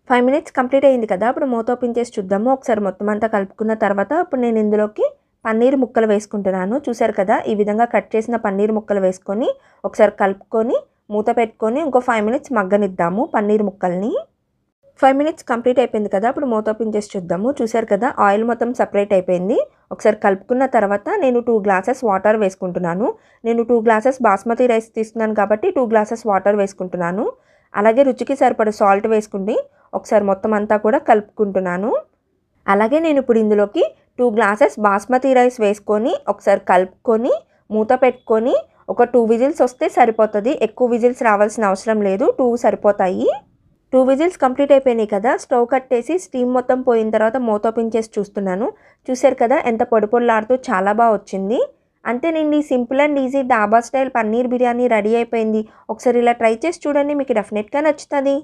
5 minutes complete అయింది కదా! ఇప్పుడు మూత ఓపెన్ చేసి చూద్దాము. ఒకసారి మొత్తం అంతా కలుపుకున్న తర్వాత ఇప్పుడు నేను ఇందులోకి పన్నీర్ ముక్కలు వేసుకుంటున్నాను. చూసారు కదా! ఈ విధంగా కట్ చేసిన పన్నీర్ ముక్కలు వేసుకొని ఒకసారి కలుపుకొని మూత పెట్టుకొని ఇంకో 5 మినిట్స్ మగ్గనిద్దాము పన్నీర్ ముక్కల్ని. 5 మినిట్స్ కంప్లీట్ అయిపోయింది కదా! ఇప్పుడు మూత ఓపెన్ చేసి చూద్దాము. చూసారు కదా! ఆయిల్ మొత్తం సెపరేట్ అయిపోయింది. ఒకసారి కలుపుకున్న తర్వాత నేను 2 గ్లాసెస్ వాటర్ వేసుకుంటున్నాను. నేను 2 గ్లాసెస్ బాస్మతి రైస్ తీసుకున్నాను కాబట్టి 2 గ్లాసెస్ వాటర్ వేసుకుంటున్నాను. అలాగే రుచికి సరిపడ సాల్ట్ వేసుకుని ఒకసారి మొత్తం అంతా కూడా కలుపుకుంటున్నాను. అలాగే నేను ఇప్పుడు ఇందులోకి 2 గ్లాసెస్ బాస్మతి రైస్ వేసుకొని ఒకసారి కలుపుకొని మూత పెట్టుకొని ఒక 2 విజిల్స్ వస్తే సరిపోతుంది. ఎక్కువ విజిల్స్ రావాల్సిన అవసరం లేదు. 2 సరిపోతాయి. 2 విజిల్స్ కంప్లీట్ అయిపోయినాయి కదా! స్టవ్ కట్టేసి స్టీమ్ మొత్తం పోయిన తర్వాత మూత ఓపెన్ చేసి చూస్తున్నాను. చూసారు కదా ఎంత పొడి పొడిలాడుతూ చాలా బాగా వచ్చింది. అంతేనండి, సింపుల్ అండ్ ఈజీ డాబా స్టైల్ పన్నీర్ బిర్యానీ రెడీ అయిపోయింది. ఒకసారి ఇలా ట్రై చేసి చూడండి, మీకు డెఫినెట్గా నచ్చుతుంది.